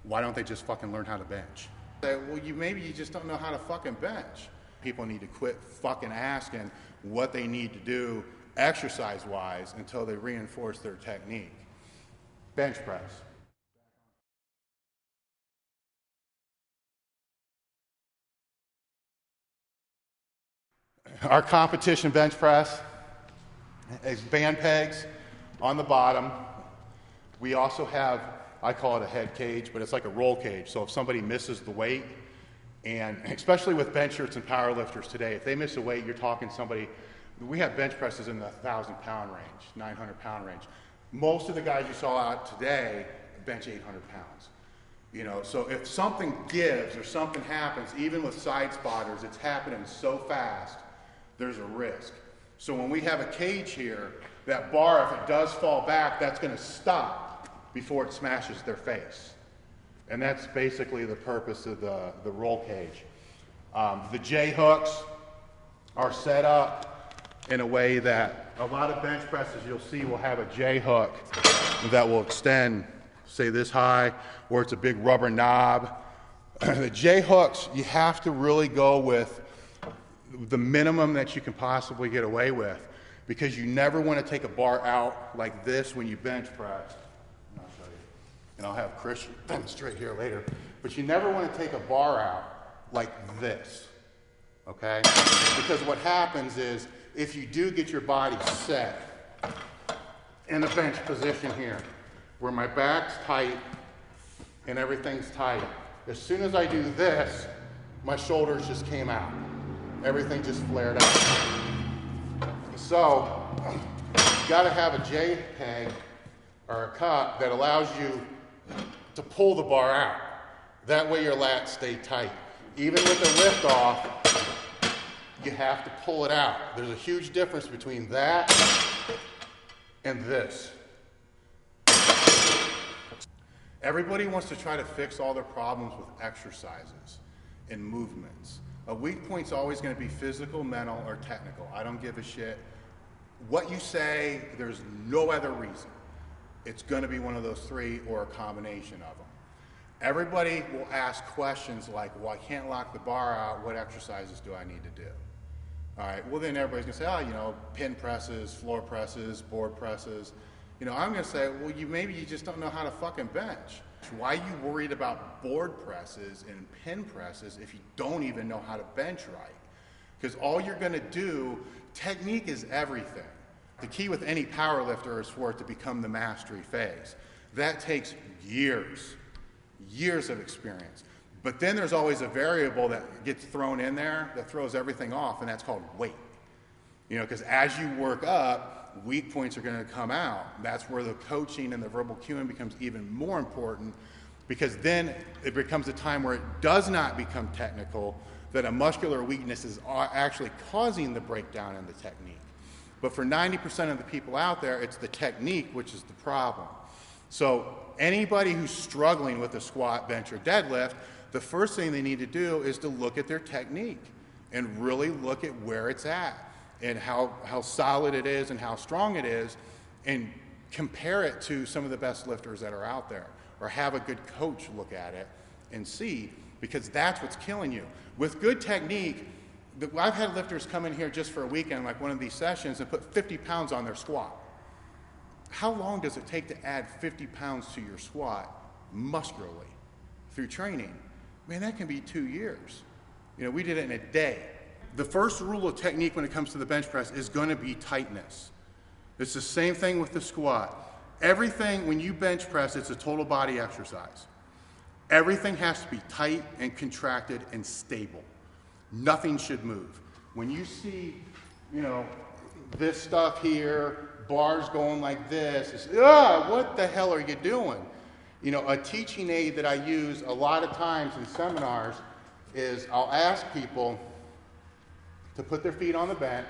Why don't they just fucking learn how to bench? Say, well, maybe you just don't know how to fucking bench. People need to quit fucking asking what they need to do exercise-wise until they reinforce their technique. Bench press. Our competition bench press is band pegs on the bottom. We also have, I call it a head cage, but it's like a roll cage. So if somebody misses the weight, and especially with benchers and power lifters today, if they miss a weight, you're talking somebody, we have bench presses in the 1,000-pound range, 900-pound range. Most of the guys you saw out today bench 800 pounds. You know, so if something gives or something happens, even with side spotters, it's happening so fast, there's a risk. So when we have a cage here, that bar, if it does fall back, that's going to stop before it smashes their face. And that's basically the purpose of the roll cage. The J hooks are set up in a way that a lot of bench presses you'll see will have a J hook that will extend, say this high, or it's a big rubber knob. The J hooks, you have to really go with the minimum that you can possibly get away with, because you never want to take a bar out like this when you bench press. And I'll show you. And I'll have Chris demonstrate here later. But you never want to take a bar out like this, okay? Because what happens is, if you do get your body set in the bench position here, where my back's tight and everything's tight, as soon as I do this, my shoulders just came out. Everything just flared out. So, you gotta have a J peg or a cup that allows you to pull the bar out. That way your lats stay tight. Even with the lift off, you have to pull it out. There's a huge difference between that and this. Everybody wants to try to fix all their problems with exercises and movements. A weak point's always going to be physical, mental, or technical. I don't give a shit what you say. There's no other reason. It's going to be one of those three or a combination of them. Everybody will ask questions like, well, I can't lock the bar out. What exercises do I need to do? All right, well, then everybody's going to say, oh, you know, pin presses, floor presses, board presses. You know, I'm going to say, well, maybe you just don't know how to fucking bench. Why are you worried about board presses and pin presses if you don't even know how to bench right? Because all you're going to do, technique is everything. The key with any power lifter is for it to become the mastery phase. That takes years of experience. But then there's always a variable that gets thrown in there that throws everything off, and that's called weight. You know, because as you work up, weak points are going to come out. That's where the coaching and the verbal cueing becomes even more important, because then it becomes a time where it does not become technical, that a muscular weakness is actually causing the breakdown in the technique. But for 90% of the people out there, it's the technique which is the problem. So anybody who's struggling with a squat, bench, or deadlift, the first thing they need to do is to look at their technique and really look at where it's at and how solid it is and how strong it is, and compare it to some of the best lifters that are out there, or have a good coach look at it and see, because that's what's killing you. With good technique, I've had lifters come in here just for a weekend, like one of these sessions, and put 50 pounds on their squat. How long does it take to add 50 pounds to your squat muscularly through training? Man, that can be 2 years. You know, we did it in a day. The first rule of technique when it comes to the bench press is going to be tightness. It's the same thing with the squat. Everything, when you bench press, it's a total body exercise. Everything has to be tight and contracted and stable. Nothing should move. When you see, you know, this stuff here, bars going like this, it's, what the hell are you doing? You know, a teaching aid that I use a lot of times in seminars is I'll ask people to put their feet on the bench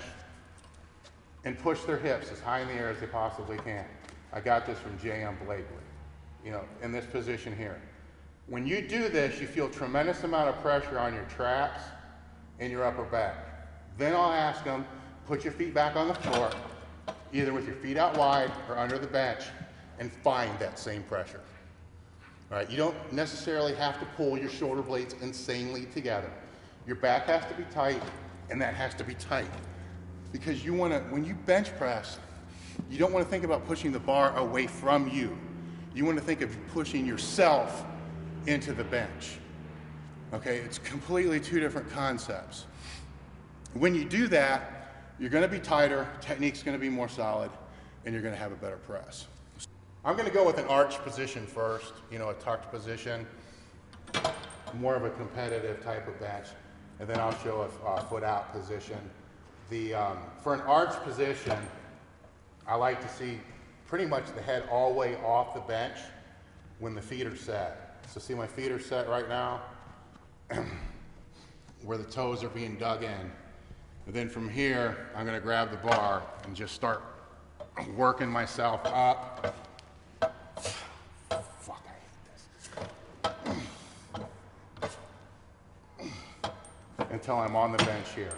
and push their hips as high in the air as they possibly can. I got this from J.M. Blakely, you know, in this position here. When you do this, you feel tremendous amount of pressure on your traps and your upper back. Then I'll ask them, put your feet back on the floor, either with your feet out wide or under the bench, and find that same pressure. All right, you don't necessarily have to pull your shoulder blades insanely together. Your back has to be tight, and that has to be tight. Because you want to, when you bench press, you don't want to think about pushing the bar away from you. You want to think of pushing yourself into the bench. Okay, it's completely two different concepts. When you do that, you're going to be tighter, technique's going to be more solid, and you're going to have a better press. I'm going to go with an arch position first, you know, a tucked position, more of a competitive type of bench, and then I'll show a foot out position. For an arch position, I like to see pretty much the head all the way off the bench when the feet are set. So see my feet are set right now, where the toes are being dug in. And then from here, I'm going to grab the bar and just start working myself up. Fuck, I hate this. Until I'm on the bench here.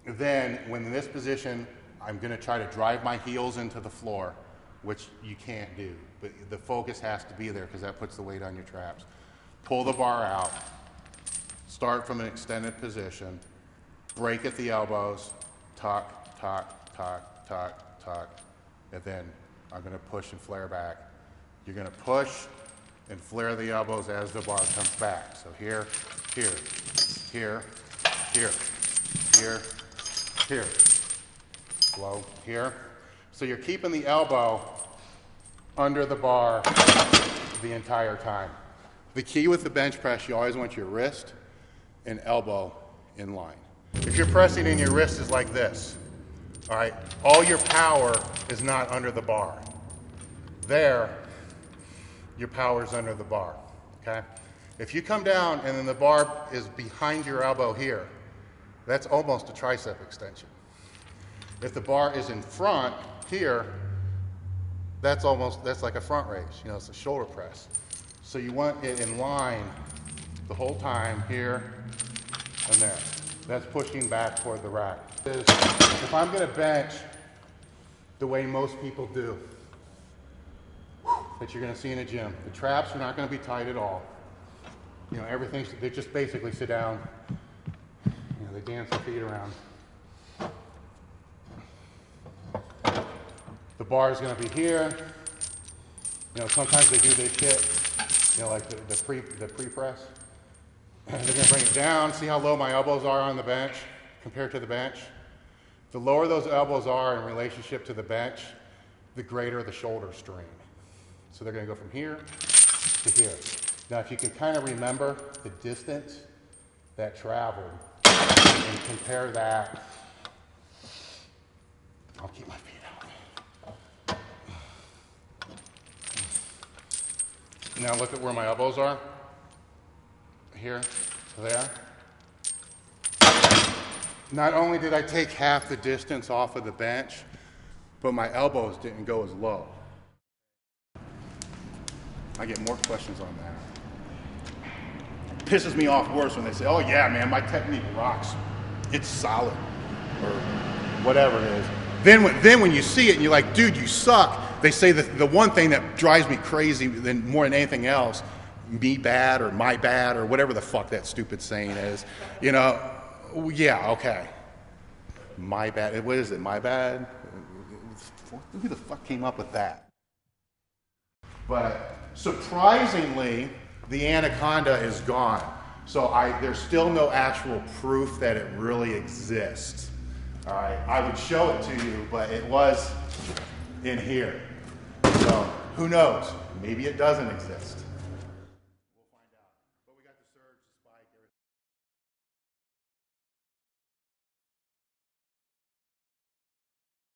Then, when in this position, I'm going to try to drive my heels into the floor, which you can't do. But the focus has to be there because that puts the weight on your traps. Pull the bar out. Start from an extended position. Break at the elbows. Tuck, tuck, tuck, tuck, tuck. And then I'm going to push and flare back. You're going to push and flare the elbows as the bar comes back. So here, here, here, here, here, here. Slow here. So you're keeping the elbow under the bar the entire time. The key with the bench press, you always want your wrist and elbow in line. If you're pressing and your wrist is like this, all right, all your power is not under the bar. There, your power is under the bar, okay? If you come down and then the bar is behind your elbow here, that's almost a tricep extension. If the bar is in front here, that's like a front raise, you know, it's a shoulder press. So you want it in line the whole time here and there. That's pushing back toward the rack. If I'm gonna bench the way most people do, that you're gonna see in a gym, the traps are not gonna be tight at all. You know, everything's, they just basically sit down, you know, they dance their feet around. The bar is going to be here. You know, sometimes they do this shit, you know, like the pre-press. They're going to bring it down. See how low my elbows are on the bench compared to the bench? The lower those elbows are in relationship to the bench, the greater the shoulder strain. So they're going to go from here to here. Now, if you can kind of remember the distance that traveled and compare that, I'll keep my feet out. Now look at where my elbows are. Here, there. Not only did I take half the distance off of the bench, but my elbows didn't go as low. I get more questions on that. Pisses me off worse when they say, oh yeah, man, my technique rocks. It's solid, or whatever it is. Then when you see it and you're like, dude, you suck. They say that the one thing that drives me crazy more than anything else, me bad or my bad or whatever the fuck that stupid saying is, you know, yeah, okay. My bad, what is it, my bad? Who the fuck came up with that? But surprisingly, the anaconda is gone. So there's still no actual proof that it really exists. All right, I would show it to you, but it was in here. So who knows? Maybe it doesn't exist.